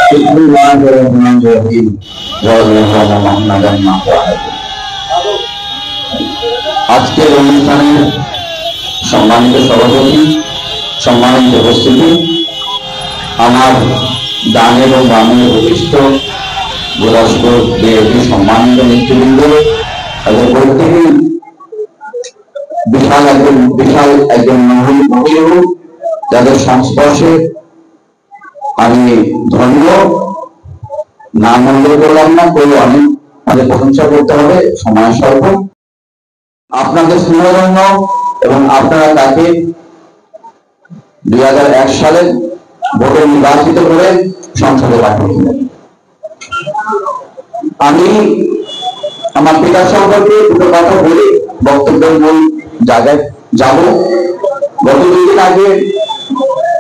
আজকের অনুষ্ঠানের সম্মানিত সভাপতি, সম্মানিত উপস্থিতি, আমার ডান এবং বামের বরিষ্ঠ বয়স্ক বিএনপি সম্মানিত নেতৃবৃন্দ এবং প্রত্যেকেই বিশাল একজন মহিলা যাদের সংস্পর্শে আমি ধন্য, নাম উল্লেখ করলাম না, কেউ অনেক আমাদের প্রশংসা করতে হবে, সময় স্বল্প। আপনাদের স্নেহজন্য এবং আপনারা তাকে 2001 সালে ভোটে নির্বাচিত করে সংসদে পাঠিয়েছিলেন। আমি আমার পিতা সম্পর্কে দুটো কথা বলে বক্তব্যের মূল জায়গায় যাব। গত 2 দিন আগে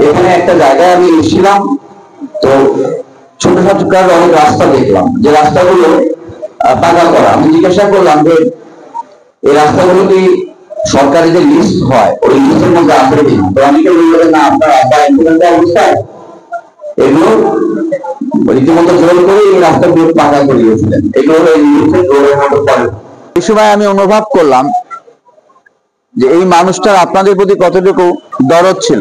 এখানে একটা জায়গায় আমি এসেছিলাম, তো ছোট ছোট অনেক রাস্তা দেখলাম, যে রাস্তাগুলো পাকা করা। আমি জিজ্ঞাসা করলাম যে এই রাস্তাগুলো কি সরকারি যে লিস্ট হয় ওই লিস্টের মধ্যে আছে কিনা? তো অনেকে বললেন না, আপনার আব্বা ইন্টারনেট অবস্থায় এগুলো রীতিমতো জোর করে এই রাস্তাগুলো পাকা করিয়েছিলেন। এগুলো এই লিস্টের জোরের মতো পড়ে। এই সময় আমি অনুভব করলাম যে এই মানুষটার আপনাদের প্রতি কতটুকু দরদ ছিল,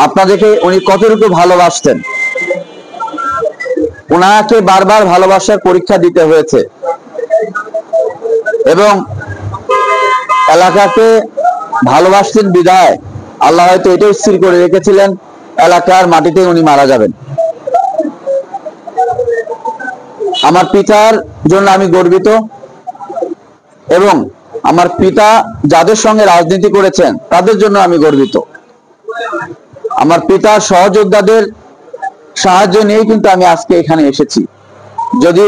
আপনাদেরকে উনি কতটুকু ভালোবাসতেন। ওনাকে বারবার ভালোবাসার পরীক্ষা দিতে হয়েছে এবং এলাকাকে ভালোবাসতেন বিদায় আল্লাহ হয়তো এটাই স্থির করে রেখেছিলেন এলাকার মাটিতে উনি মারা যাবেন। আমার পিতার জন্য আমি গর্বিত এবং আমার পিতা যাদের সঙ্গে রাজনীতি করেছেন তাদের জন্য আমি গর্বিত। আমার পিতার সহযোদ্ধাদের সাহায্য নিয়েই কিন্তু আমি আজকে এখানে এসেছি। যদি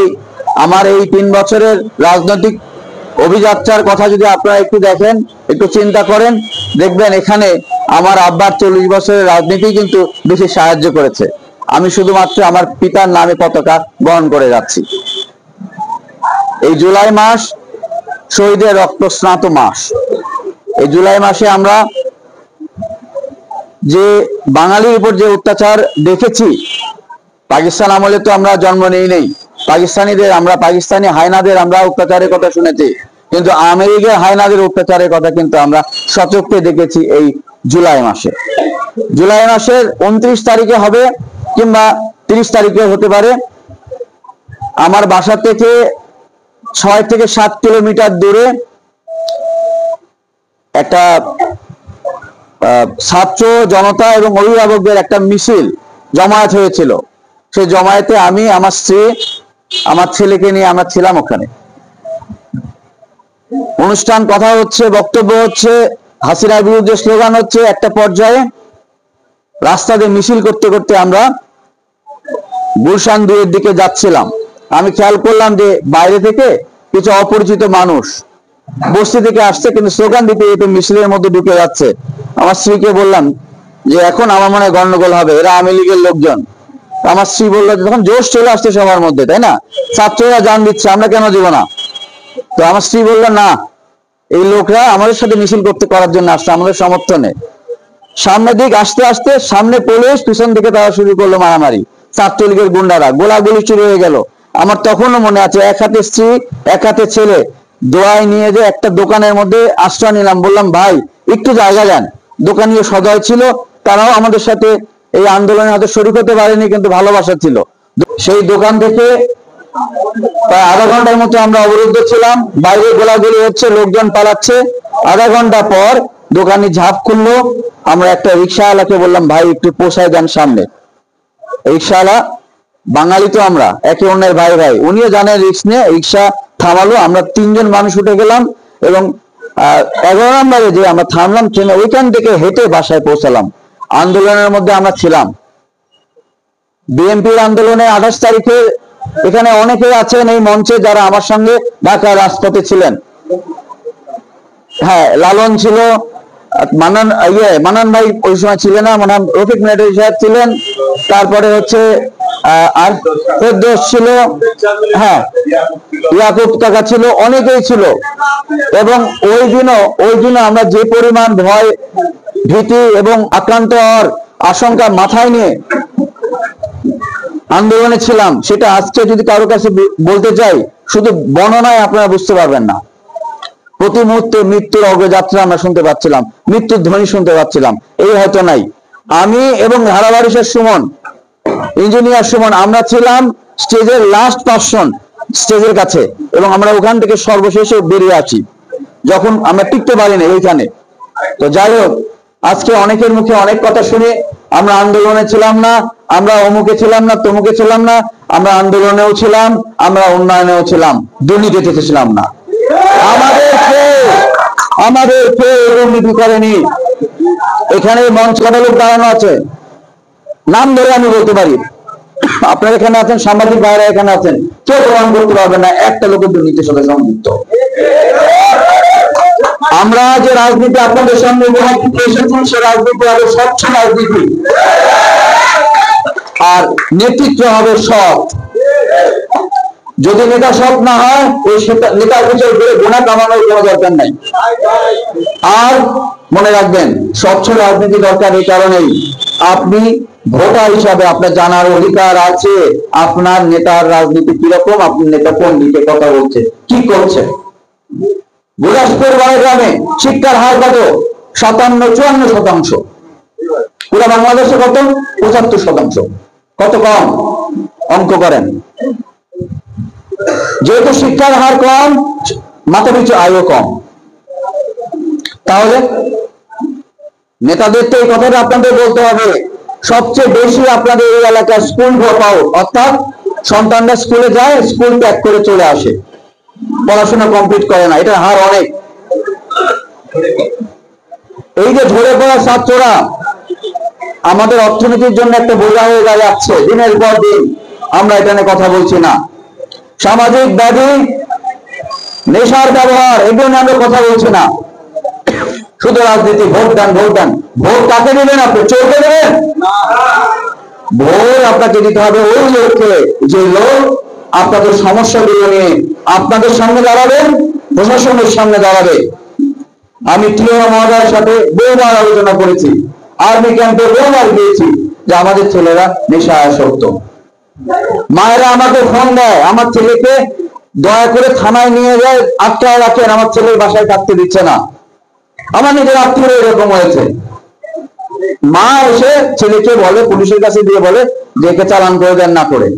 আমার এই 3 বছরের রাজনৈতিক অভিযাত্রার কথা যদি আপনারা একটু দেখেন, একটু চিন্তা করেন, দেখবেন এখানে আমার আব্বার 40 বছরের রাজনীতি কিন্তু বেশি সাহায্য করেছে। আমি শুধুমাত্র আমার পিতার নামে পতাকা বহন করে যাচ্ছি। এই জুলাই মাস শহীদের রক্তস্নাত মাস। এই জুলাই মাসে আমরা যে বাঙালির উপর যে অত্যাচার দেখেছি, পাকিস্তান আমলে তো আমরা জন্ম নেই, পাকিস্তানি হায়নাদের আমরা অত্যাচারের কথা শুনেছি, কিন্তু আমেরিকার হায়নাদের অত্যাচারের কথা কিন্তু আমরা সচক্ষে দেখেছি এই জুলাই মাসে। জুলাই মাসের 29 তারিখে হবে কিংবা 30 তারিখে হতে পারে। আমার বাসা থেকে 6 থেকে 7 কিলোমিটার দূরে একটা ছাত্র জনতা এবং অভিভাবকদের একটা মিছিল জমায়েত হয়েছিল। সেই জমায়েতে আমি, আমার স্ত্রী, আমার ছেলেকে নিয়ে আমরা ছিলাম ওখানে। অনুষ্ঠান, কথা হচ্ছে, বক্তব্য হচ্ছে, হাসিনার বিরুদ্ধে স্লোগান হচ্ছে। একটা পর্যায়ে রাস্তা দিয়ে মিছিল করতে করতে আমরা গুলশান 2-এর দিকে যাচ্ছিলাম। আমি খেয়াল করলাম যে বাইরে থেকে কিছু অপরিচিত মানুষ বস্তি থেকে আসছে, কিন্তু স্লোগান দিতে দিতে মিছিলের মধ্যে ঢুকে যাচ্ছে। আমার স্ত্রীকে বললাম যে এখন আমার মনে হয় গন্ডগোল হবে, এরা আওয়ামী লীগের লোকজন। আমার স্ত্রী বললো তখন জোশ চলে আসছে সবার মধ্যে, তাই না? ছাত্ররা জান দিচ্ছে, আমরা কেন দিব না? তো আমার স্ত্রী বললো না, এই লোকরা আমাদের সাথে মিছিল করার জন্য আসছে, আমাদের সমর্থনে। সামনের দিক আসতে আসতে সামনে পুলিশ, পিছন দিকে তারা শুরু করলো মারামারি। ছাত্রলীগের গুন্ডারা, গোলাগুলি শুরু হয়ে গেল। আমার তখনও মনে আছে, এক হাতে স্ত্রী, এক হাতে ছেলে, দোয়ায় নিয়ে যে একটা দোকানের মধ্যে আশ্রয় নিলাম। বললাম ভাই একটু জায়গা দেন। দোকানীয় সদয় ছিল, তারাও আমাদের সাথে এই আন্দোলনে হয়তো শরীক হতে পারেনি, কিন্তু ভালোবাসা ছিল। সেই দোকান থেকে প্রায় আধা ঘন্টার মতো আমরা অবরুদ্ধ ছিলাম। বাইরে গোলাগুলি হচ্ছে, লোকজন পালাচ্ছে। আধা ঘন্টা পর দোকানি ঝাঁপ খুললো। আমরা একটা রিক্সাওয়ালাকে বললাম ভাই একটু পোষায় দেন সামনে। রিক্সাওয়ালা, বাঙালি তো আমরা, একে অন্যের ভাই ভাই, উনিও জানেন, রিক্স নিয়ে রিক্সা থামালো। আমরা 3 জন মানুষ উঠে গেলাম এবং 11 নম্বরে যে আমরা থামলাম ট্রেনে, ওইখান থেকে হেঁটে বাসায় পৌঁছালাম। আন্দোলনের মধ্যে আমরা ছিলাম। বিএনপির আন্দোলনে 28 তারিখে এখানে অনেকে আছেন এই মঞ্চে যারা আমার সঙ্গে ঢাকার রাজপথে ছিলেন। হ্যাঁ, লালন ছিল, মানান ভাই ওই সময় ছিলেন না, রফিক মিনাটারি সাহেব ছিলেন, তারপরে হচ্ছে আর ফেরদৌস ছিল, হ্যাঁ ইয়াকুব কাকা ছিল, অনেকেই ছিল। এবং ওই দিনও আমরা যে পরিমাণ ভয়, ভীতি এবং আক্রান্ত হওয়ার আশঙ্কা মাথায় নিয়ে আন্দোলনে ছিলাম, সেটা আজকে যদি কারো কাছে বলতে চাই, শুধু বর্ণনায় আপনারা বুঝতে পারবেন না। প্রতি মুহূর্তে মৃত্যুর অগ্রযাত্রা আমরা শুনতে পাচ্ছিলাম, মৃত্যুর ধ্বনি শুনতে পাচ্ছিলাম। এই হয়তো নাই, আমি এবং ধারাবারিশের সুমন, ইঞ্জিনিয়ার সুমন, আমরা ছিলাম স্টেজের লাস্ট পার্সন, স্টেজের কাছে, এবং আমরা ওখান থেকে সর্বশেষে বেরিয়ে আসি যখন আমরা টিকতে পারিনি ওইখানে। তো যাই হোক, আজকে অনেকের মুখে অনেক কথা শুনে আমরা আন্দোলনে ছিলাম না, আমরা অমুকে ছিলাম না, তমুকে ছিলাম না, আমরা আন্দোলনেও ছিলাম, আমরা উন্নয়নেও ছিলাম, দুর্নীতিতে ছিলাম না। আমাদের কেউ দুর্নীতি করেনি। এখানে মঞ্চ কটা লোক দাঁড়ানো আছে, নাম ধরে আমি বলতে পারি, আপনারা এখানে আছেন, সাংবাদিক ভাইরা এখানে আছেন, কেউ প্রমাণ করতে পারবে না একটা লোকের দুর্নীতির সাথে সংযুক্ত। আমরা যে রাজনীতি আপনাদের সামনে এসেছি, সে রাজনীতি হবে স্বচ্ছ রাজনীতি, আর নেতৃত্ব হবে সৎ। যদি নেতা সৎ না হয়, ওই নেতার পিছনে ঘুরে গোনা কামানোর কোনো দরকার নাই। আর মনে রাখবেন, স্বচ্ছ রাজনীতি দরকার এই কারণেই, আপনি ভোটার হিসাবে আপনার জানার অধিকার আছে আপনার নেতার রাজনীতি কিরকম, আপনার নেতা কোন দিকে কথা বলছে, কি করছে। গুরদাসপুর গ্রামে শিক্ষার হার কত? 54-54%। পুরো বাংলাদেশে কত? 75%। কত কম? অঙ্ক করেন। যেহেতু শিক্ষার হার কম, মাথাপিছু আয়ও কম। তাহলে নেতাদের তো এই কথাটা আপনাদের বলতে হবে। সবচেয়ে বেশি আপনাদের এই এলাকার স্কুল ড্রপ আউট, অর্থাৎ সন্তানরা স্কুলে যায়, স্কুল ত্যাগ করে চলে আসে, পড়াশোনা কমপ্লিট করে না, এটার হার অনেক। এই যে ঝরে পড়া ছাত্ররা আমাদের অর্থনীতির জন্য একটা বোঝা হয়ে যাচ্ছে দিনের পর দিন, আমরা এটা নিয়ে কথা বলছি না। সামাজিক ব্যাধি, নেশার ব্যবহার, এগুলো নিয়ে আমরা কথা বলছি না। শুধু রাজনীতি, ভোট দেন, ভোট দেন। ভোট কাকে দেবেন? আপনি চোরকে দেবেন? ভোট আপনাকে দিতে হবে ওই লোককে, যে লোক আপনাদের সমস্যাগুলো নিয়ে আপনাদের সামনে দাঁড়াবেন, প্রশাসনের সামনে দাঁড়াবে। আমি টিও মহোদয়ের সাথে বহুবার আলোচনা করেছি, আর্মি ক্যাম্পে বহুবার গিয়েছি যে আমাদের ছেলেরা নেশায় আসক্ত। মায়েরা আমাকে ফোন দেয়, আমার ছেলেকে দয়া করে থানায় নিয়ে যায়, আটকায় রাখেন, আমার ছেলের বাসায় থাকতে দিচ্ছে না। আমার নিজের আত্মীয় এরকম হয়েছে, মা এসে ছেলেকে বলে, পুলিশের কাছে দিয়ে বলে যে একে চালান করে দেন না করে।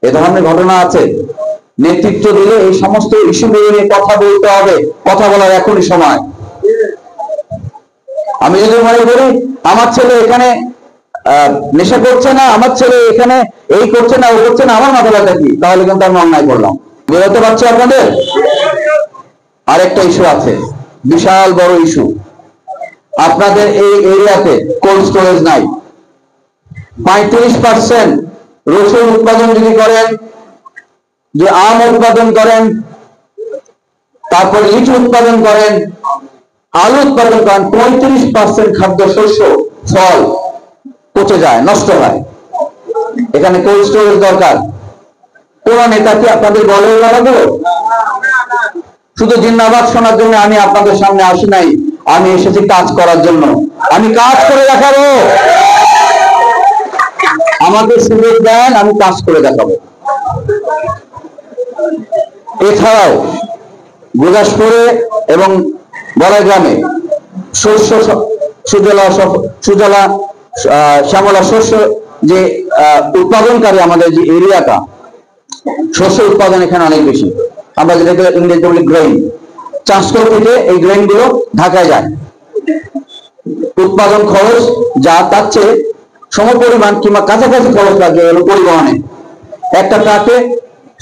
এ ধরনের ঘটনা আছে। নেতৃত্ব দিলে এই সমস্ত ইস্যুগুলো নিয়ে কথা বলতে হবে, কথা বলার এখনই সময়। আমি যদি মনে করি আমার ছেলে এখানে নেশা করছে না, আমার ছেলে এখানে এই করছে না, ও করছে না, আমার মাথা ব্যথা কি, তাহলে কিন্তু আমি অন্যায় করলাম। বুঝতে পারছি আপনাদের? আরেকটা ইস্যু আছে, বিশাল বড় ইস্যু। আপনাদের এই এরিয়াতে কোল্ড স্টোরেজ নাই। 35% রসুন উৎপাদন যদি করেন, যে আম উৎপাদন করেন, তারপর লিচু উৎপাদন করেন, আলু উৎপাদন করেন, 35% খাদ্যশস্য ফল পচে যায়, নষ্ট হয়। এখানে কোল্ড স্টোরেজ দরকার। কোন নেতা কি আপনাদের বলে বাড়াবো? শুধু জিন্দাবাদ শোনার জন্য আমি আপনাদের সামনে আসি নাই, আমি এসেছি কাজ করার জন্য। আমি কাজ করে দেখাবো, আমাকে সুযোগ দেন, আমি কাজ করে দেখাবো। এছাড়াও গুরদাসপুরে এবং বড়াইগ্রামে শস্য সুজলা শ্যামলা শস্য যে উৎপাদনকারী আমাদের যে এরিয়াটা, শস্য উৎপাদন এখানে অনেক বেশি। আমরা যেটাকে ইংরেজিতে বলি গ্রেইন, চাষকল থেকে এই গ্রেইন গুলো ঢাকায় যায়। উৎপাদন খরচ যা, তার চেয়ে সমপরিমাণ কিংবা কাছাকাছি খরচ লাগে হলো পরিবহনে। একটা ট্রাকে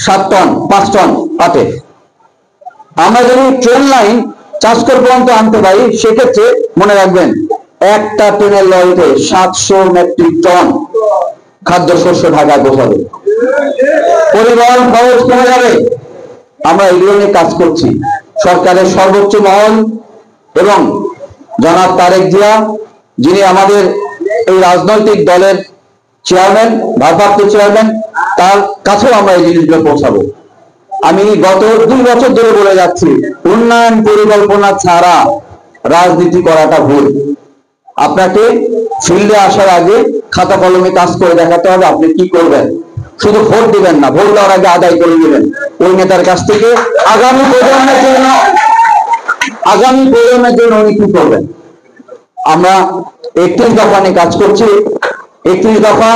7 টন 5 টন পাটে। আমরা যদি ট্রেন লাইন চাষকল পর্যন্ত আনতে পারি, সেক্ষেত্রে মনে রাখবেন একটা ট্রেনের লরিতে 700 মেট্রিক টন খাদ্যশস্য ঢাকায় পৌঁছাবে। পরিবহন খরচ কমে যাবে। আমরা এগুলো নিয়ে কাজ করছি। সরকারের সর্বোচ্চ মহল এবং জনাব তারেক জিয়া, যিনি আমাদের এই রাজনৈতিক দলের চেয়ারম্যান, ভারপ্রাপ্ত চেয়ারম্যান, তার কাছেও আমরা এই জিনিসগুলো পৌঁছাবো। আমি গত 2 বছর ধরে বলে যাচ্ছি, উন্নয়ন পরিকল্পনা ছাড়া রাজনীতি করাটা ভুল। আপনাকে ফিল্ডে আসার আগে খাতা কলমে কাজ করে দেখাতে হবে আপনি কি করবেন। শুধু ভোট দিবেন না, ভোট দেওয়ার আগে আদায় করে দিবেন ওই নেতার কাছ থেকে আগামী প্রজন্মের জন্য উনি কি করবেন। আমরা 31 দফা নিয়ে কাজ করছি। 31 দফা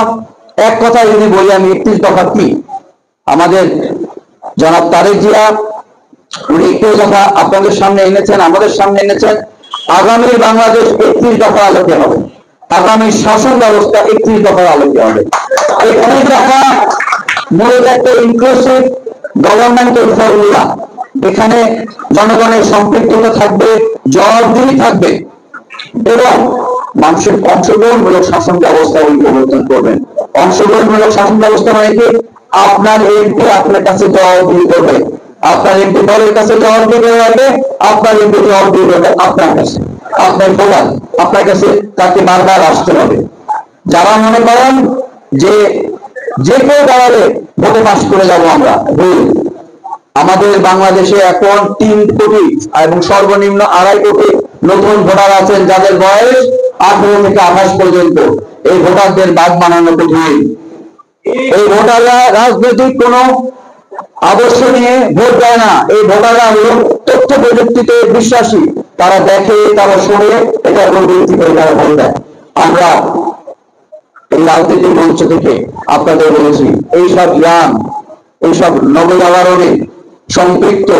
এক কথায় যদি বলি আমি 31 দফা কি, আমাদের জনাব তারেক জিয়া উনি 31 দফা আপনাদের সামনে এনেছেন, আমাদের সামনে এনেছেন। আগামী বাংলাদেশ 31 দফা আলোকে হবে, আগামী শাসন ব্যবস্থা 31 দফার আলোকে হবে। 31 দফা মূলত একটা ইনক্লুসিভ গভর্নমেন্টের ফর্মুলা। এখানে জনগণের সম্পৃক্ততা থাকবে, জবাবদিহি থাকবে এবং মানুষের অংশগ্রহণমূলক শাসন ব্যবস্থা উনি প্রবর্তন করবেন। অংশগ্রহণমূলক শাসন ব্যবস্থা মানে কি, আপনার এমপি আপনার কাছে জবাবদিহি করবে, আপনার এমপি দলের কাছে জবাবদিহি করবে, আপনার এমপি জবাবদিহি করবে আপনার কাছে, আপনার ভোটার আপনার কাছে, তাকে বারবার আসতে হবে। যারা মনে করেন যে যে কেউ দাঁড়ালে ভোটে পাস করে যাবো আমরা, ভুল। আমাদের বাংলাদেশে এখন 3 কোটি এবং সর্বনিম্ন 2.5 কোটি নতুন ভোটার আছেন যাদের বয়স 18 থেকে 28 পর্যন্ত। এই ভোটারদের বাদ বানানো কঠিন। এই ভোটাররা রাজনৈতিক কোন আদর্শ নিয়ে ভোট দেয় না। এই ভোটাররা হল তথ্য প্রযুক্তিতে বিশ্বাসী, তারা দেখে, তারা শুনে, এটার উপর ভিত্তি করে তারা ভোট দেয়। আমরা এই রাজনীতির মঞ্চ থেকে আপনাদের বলেছি, এইসব জ্ঞান, এইসব নবজাগরণে সম্পৃক্ত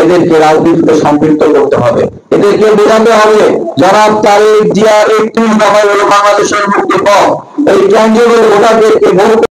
এদেরকে রাজনীতিতে সম্পৃক্ত করতে হবে, এদেরকে বোঝাতে হবে জনাব তারেক জিয়ার 31 দফা হলো বাংলাদেশের মুক্তি পথ। এই ট্যাঞ্জিবল ভোটারদেরকে ভোট